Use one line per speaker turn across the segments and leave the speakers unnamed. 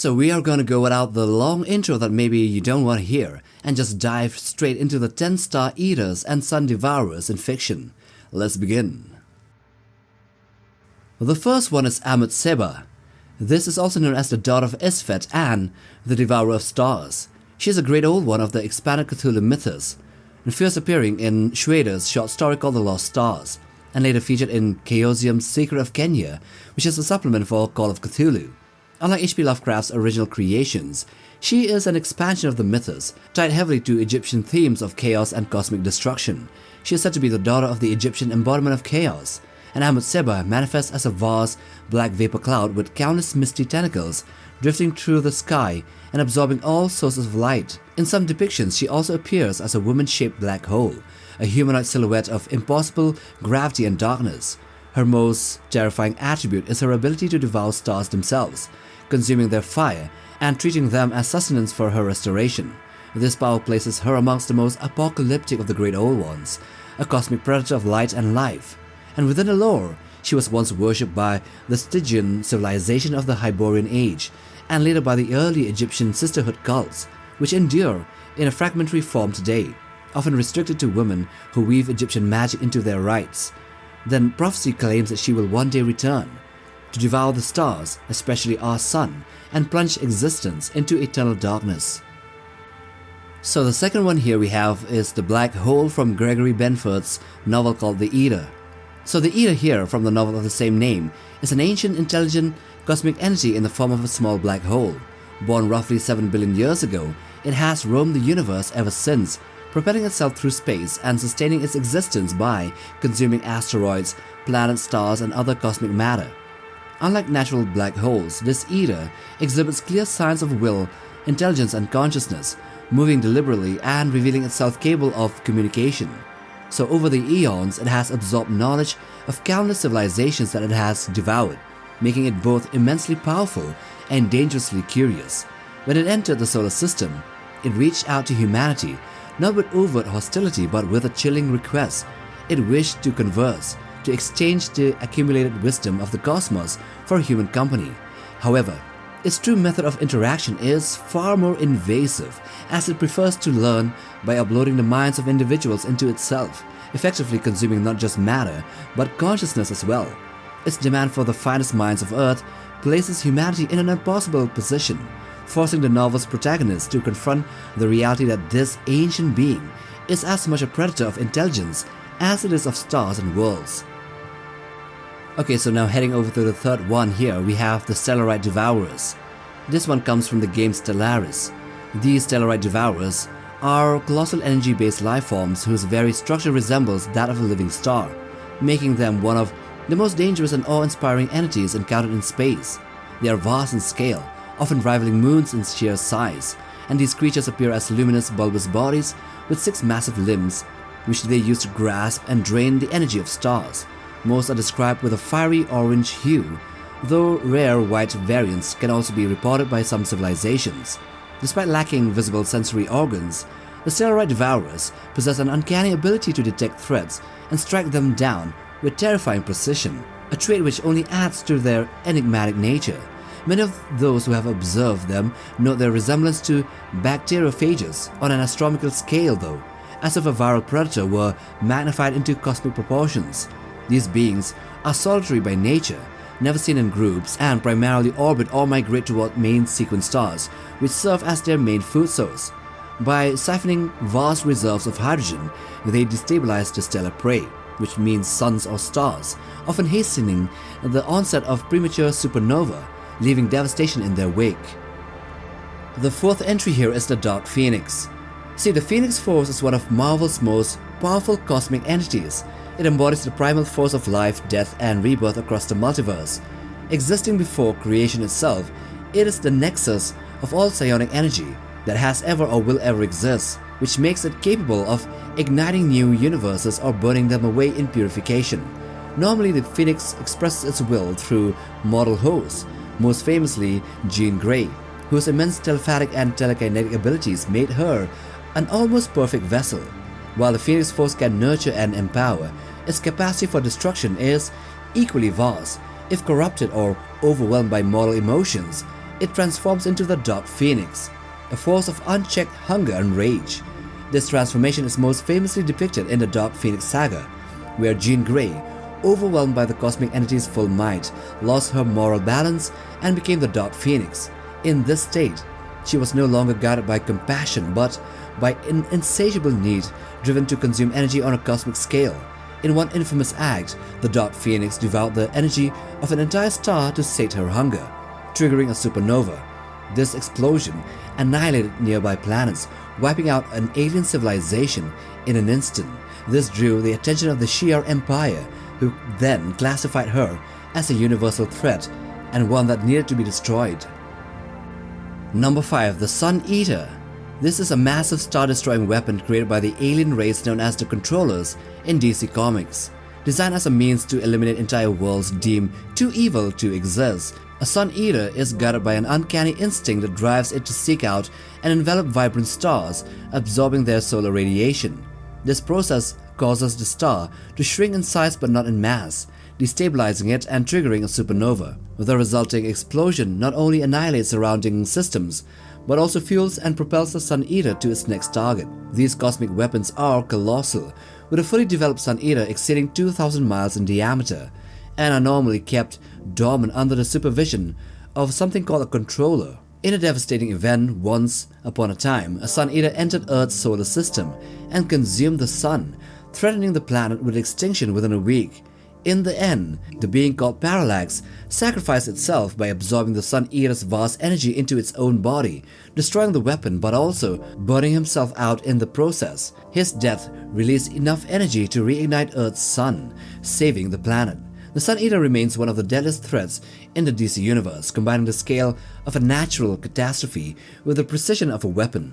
So we are gonna go without the long intro that maybe you don't want to hear, and just dive straight into the 10 star eaters and sun devourers in fiction. Let's begin. The first one is Ammutseba. This is also known as the daughter of Isfet and the Devourer of Stars. She is a great old one of the expanded Cthulhu mythos, and first appearing in Schrader's short story called The Lost Stars, and later featured in Chaosium's Secret of Kenya, which is a supplement for Call of Cthulhu. Unlike H.P. Lovecraft's original creations, she is an expansion of the mythos, tied heavily to Egyptian themes of chaos and cosmic destruction. She is said to be the daughter of the Egyptian embodiment of chaos, and Ammutseba manifests as a vast, black vapor cloud with countless misty tentacles drifting through the sky and absorbing all sources of light. In some depictions, she also appears as a woman-shaped black hole, a humanoid silhouette of impossible gravity and darkness. Her most terrifying attribute is her ability to devour stars themselves, consuming their fire and treating them as sustenance for her restoration. This power places her amongst the most apocalyptic of the Great Old Ones, a cosmic predator of light and life. And within the lore, she was once worshipped by the Stygian civilization of the Hyborian Age, and later by the early Egyptian sisterhood cults, which endure in a fragmentary form today, often restricted to women who weave Egyptian magic into their rites. Then prophecy claims that she will one day return to devour the stars, especially our sun, and plunge existence into eternal darkness. So the second one here we have is the black hole from Gregory Benford's novel called The Eater. So the Eater here, from the novel of the same name, is an ancient, intelligent, cosmic entity in the form of a small black hole. Born roughly 7 billion years ago, it has roamed the universe ever since, propelling itself through space and sustaining its existence by consuming asteroids, planets, stars, and other cosmic matter. Unlike natural black holes, this Eater exhibits clear signs of will, intelligence, and consciousness, moving deliberately and revealing itself capable of communication. So over the eons, it has absorbed knowledge of countless civilizations that it has devoured, making it both immensely powerful and dangerously curious. When it entered the solar system, it reached out to humanity, not with overt hostility but with a chilling request. It wished to converse, to exchange the accumulated wisdom of the cosmos for human company. However, its true method of interaction is far more invasive, as it prefers to learn by uploading the minds of individuals into itself, effectively consuming not just matter, but consciousness as well. Its demand for the finest minds of Earth places humanity in an impossible position, forcing the novel's protagonist to confront the reality that this ancient being is as much a predator of intelligence as it is of stars and worlds. Okay, so now heading over to the third one here, we have the Stellarite Devourers. This one comes from the game Stellaris. These Stellarite Devourers are colossal energy-based lifeforms whose very structure resembles that of a living star, making them one of the most dangerous and awe-inspiring entities encountered in space. They are vast in scale, often rivaling moons in sheer size, and these creatures appear as luminous bulbous bodies with 6 massive limbs, which they use to grasp and drain the energy of stars. Most are described with a fiery orange hue, though rare white variants can also be reported by some civilizations. Despite lacking visible sensory organs, the Stellarite Devourers possess an uncanny ability to detect threats and strike them down with terrifying precision, a trait which only adds to their enigmatic nature. Many of those who have observed them note their resemblance to bacteriophages on an astronomical scale though, as if a viral predator were magnified into cosmic proportions. These beings are solitary by nature, never seen in groups, and primarily orbit or migrate toward main sequence stars, which serve as their main food source. By siphoning vast reserves of hydrogen, they destabilize the stellar prey, which means suns or stars, often hastening the onset of premature supernova, leaving devastation in their wake. The fourth entry here is the Dark Phoenix. See, the Phoenix Force is one of Marvel's most powerful cosmic entities. It embodies the primal force of life, death, and rebirth across the multiverse. Existing before creation itself, it is the nexus of all psionic energy that has ever or will ever exist, which makes it capable of igniting new universes or burning them away in purification. Normally, the Phoenix expresses its will through mortal hosts, most famously Jean Grey, whose immense telepathic and telekinetic abilities made her an almost perfect vessel. While the Phoenix Force can nurture and empower, its capacity for destruction is equally vast. If corrupted or overwhelmed by mortal emotions, it transforms into the Dark Phoenix, a force of unchecked hunger and rage. This transformation is most famously depicted in the Dark Phoenix saga, where Jean Grey, overwhelmed by the cosmic entity's full might, lost her moral balance and became the Dark Phoenix. In this state, she was no longer guided by compassion but by an insatiable need driven to consume energy on a cosmic scale. In one infamous act, the Dark Phoenix devoured the energy of an entire star to sate her hunger, triggering a supernova. This explosion annihilated nearby planets, wiping out an alien civilization in an instant. This drew the attention of the Shi'ar Empire, who then classified her as a universal threat and one that needed to be destroyed. Number 5. The Sun Eater. This is a massive star-destroying weapon created by the alien race known as the Controllers in DC Comics. Designed as a means to eliminate entire worlds deemed too evil to exist, a Sun Eater is guided by an uncanny instinct that drives it to seek out and envelop vibrant stars, absorbing their solar radiation. This process causes the star to shrink in size but not in mass, destabilizing it and triggering a supernova. The resulting explosion not only annihilates surrounding systems, but also fuels and propels the Sun Eater to its next target. These cosmic weapons are colossal, with a fully developed Sun Eater exceeding 2,000 miles in diameter, and are normally kept dormant under the supervision of something called a controller. In a devastating event, once upon a time, a Sun Eater entered Earth's solar system and consumed the Sun, threatening the planet with extinction within a week. In the end, the being called Parallax sacrificed itself by absorbing the Sun Eater's vast energy into its own body, destroying the weapon but also burning himself out in the process. His death released enough energy to reignite Earth's sun, saving the planet. The Sun Eater remains one of the deadliest threats in the DC universe, combining the scale of a natural catastrophe with the precision of a weapon.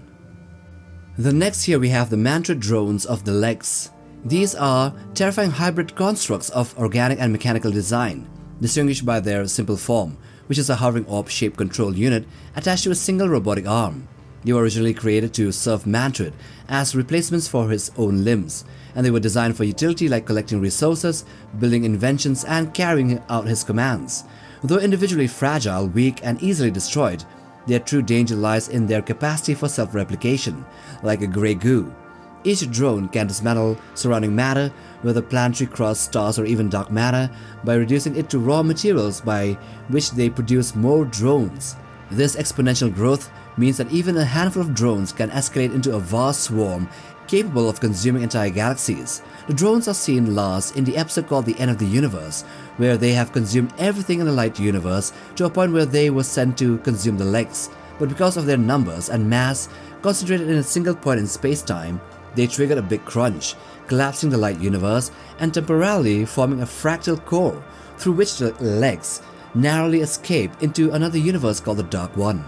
The next here we have the Mantrid drones of the Lex. These are terrifying hybrid constructs of organic and mechanical design, distinguished by their simple form, which is a hovering orb-shaped control unit attached to a single robotic arm. They were originally created to serve Mantrid as replacements for his own limbs, and they were designed for utility like collecting resources, building inventions, and carrying out his commands. Though individually fragile, weak, and easily destroyed, their true danger lies in their capacity for self-replication, like a grey goo. Each drone can dismantle surrounding matter, whether planetary crust, stars, or even dark matter, by reducing it to raw materials by which they produce more drones. This exponential growth means that even a handful of drones can escalate into a vast swarm capable of consuming entire galaxies. The drones are seen last in the episode called The End of the Universe, where they have consumed everything in the light universe to a point where they were sent to consume the Lex, but because of their numbers and mass concentrated in a single point in space-time, they triggered a big crunch, collapsing the light universe and temporarily forming a fractal core through which the Lex narrowly escape into another universe called the Dark One.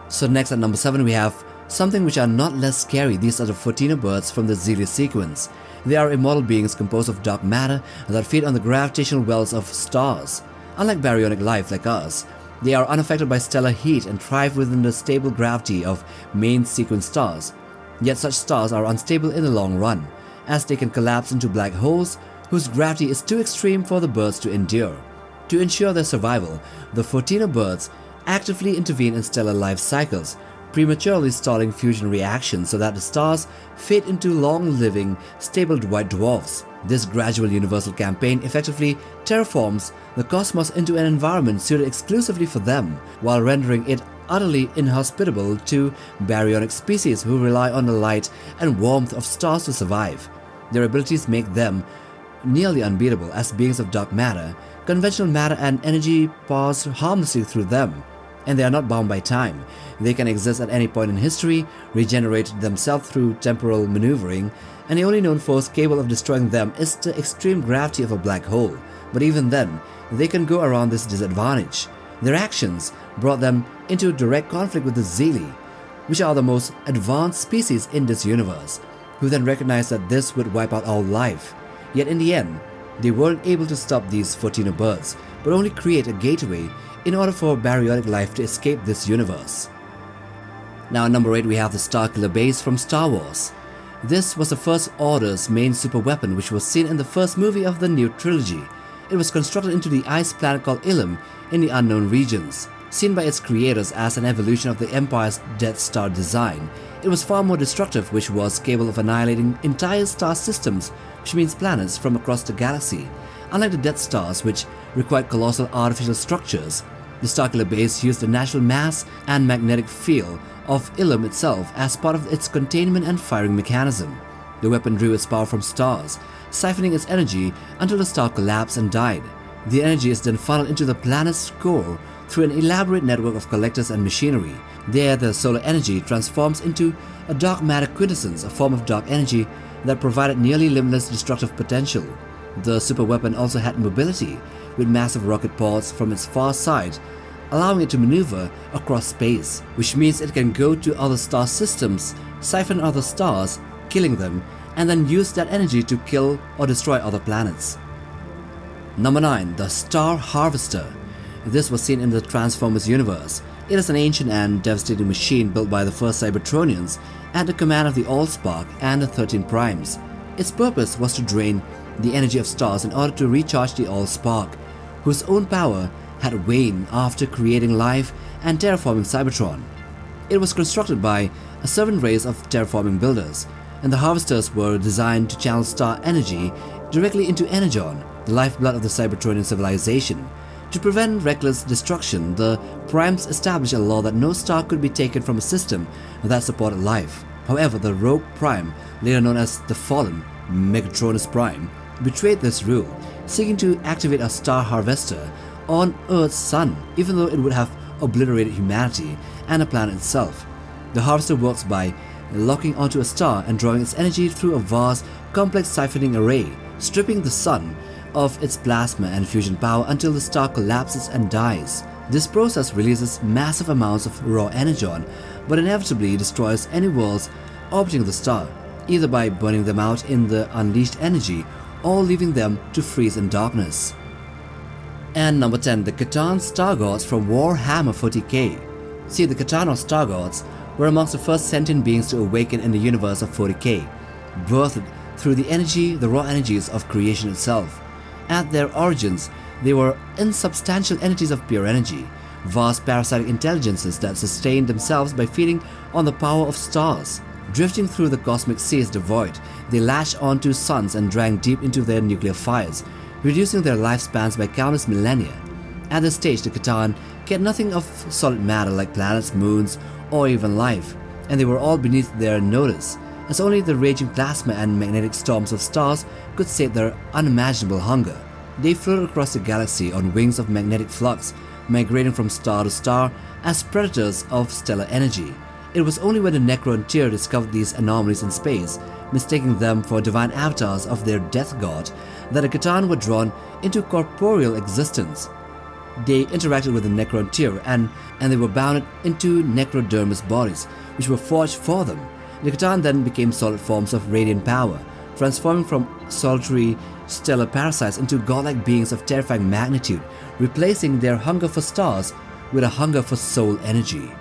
So next at number 7 we have something which are not less scary. These are the Photino birds from the Zelia sequence. They are immortal beings composed of dark matter that feed on the gravitational wells of stars. Unlike baryonic life like us, they are unaffected by stellar heat and thrive within the stable gravity of main sequence stars. Yet such stars are unstable in the long run, as they can collapse into black holes whose gravity is too extreme for the birds to endure. To ensure their survival, the Photino birds actively intervene in stellar life cycles, prematurely stalling fusion reactions so that the stars fade into long-living, stable white dwarfs. This gradual universal campaign effectively terraforms the cosmos into an environment suited exclusively for them, while rendering it utterly inhospitable to baryonic species who rely on the light and warmth of stars to survive. Their abilities make them nearly unbeatable as beings of dark matter. Conventional matter and energy pass harmlessly through them, and they are not bound by time. They can exist at any point in history, regenerate themselves through temporal maneuvering, and the only known force capable of destroying them is the extreme gravity of a black hole. But even then, they can go around this disadvantage. Their actions brought them into direct conflict with the Zelia, which are the most advanced species in this universe, who then recognized that this would wipe out all life. Yet in the end, they weren't able to stop these Photino birds, but only create a gateway in order for baryonic life to escape this universe. Now at number 8 we have the Starkiller base from Star Wars. This was the First Order's main super weapon, which was seen in the first movie of the new trilogy. It was constructed into the ice planet called Ilum in the unknown regions. Seen by its creators as an evolution of the Empire's Death Star design, it was far more destructive, which was capable of annihilating entire star systems, which means planets from across the galaxy. Unlike the Death Stars, which required colossal artificial structures, the Starkiller base used the natural mass and magnetic field of Ilum itself as part of its containment and firing mechanism. The weapon drew its power from stars, siphoning its energy until the star collapsed and died. The energy is then funneled into the planet's core through an elaborate network of collectors and machinery. There, the solar energy transforms into a dark matter quintessence, a form of dark energy that provided nearly limitless destructive potential. The superweapon also had mobility, with massive rocket pods from its far side, allowing it to maneuver across space, which means it can go to other star systems, siphon other stars, killing them, and then use that energy to kill or destroy other planets. Number 9. The Star Harvester. This was seen in the Transformers universe. It is an ancient and devastating machine built by the first Cybertronians at the command of the Allspark and the 13 Primes. Its purpose was to drain the energy of stars in order to recharge the Allspark, whose own power had waned after creating life and terraforming Cybertron. It was constructed by a servant race of terraforming builders, and the harvesters were designed to channel star energy directly into Energon, the lifeblood of the Cybertronian civilization. To prevent reckless destruction, the Primes established a law that no star could be taken from a system that supported life. However, the Rogue Prime, later known as the Fallen Megatronus Prime, betrayed this rule, seeking to activate a star harvester on Earth's sun, even though it would have obliterated humanity and the planet itself. The harvester works by locking onto a star and drawing its energy through a vast, complex siphoning array, stripping the sun of its plasma and fusion power until the star collapses and dies. This process releases massive amounts of raw energon, but inevitably destroys any worlds orbiting the star, either by burning them out in the unleashed energy or leaving them to freeze in darkness. And number 10. The Catan Star Gods from Warhammer 40k. See, the Catan or Star Gods were amongst the first sentient beings to awaken in the universe of 40k, birthed through the raw energies of creation itself. At their origins, they were insubstantial entities of pure energy, vast parasitic intelligences that sustained themselves by feeding on the power of stars. Drifting through the cosmic seas devoid, they latched onto suns and drank deep into their nuclear fires, reducing their lifespans by countless millennia. At this stage, the Catan cared nothing of solid matter like planets, moons, or even life, and they were all beneath their notice, as only the raging plasma and magnetic storms of stars could sate their unimaginable hunger. They floated across the galaxy on wings of magnetic flux, migrating from star to star as predators of stellar energy. It was only when the Necrontyr discovered these anomalies in space, mistaking them for divine avatars of their death god, that the Catan were drawn into corporeal existence. They interacted with the Necrontyr and they were bounded into necrodermis bodies, which were forged for them. The Catan then became solid forms of radiant power, transforming from solitary stellar parasites into godlike beings of terrifying magnitude, replacing their hunger for stars with a hunger for soul energy.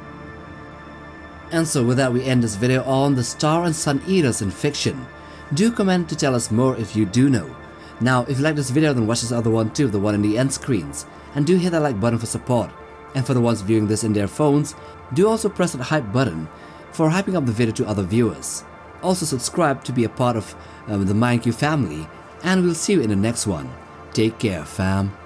And so with that, we end this video on the Star and Sun Eaters in fiction. Do comment to tell us more if you do know. Now, if you like this video, then watch this other one too, the one in the end screens. And do hit that like button for support. And for the ones viewing this in their phones, do also press that hype button for hyping up the video to other viewers. Also subscribe to be a part of the MindQ family, and we'll see you in the next one. Take care, fam.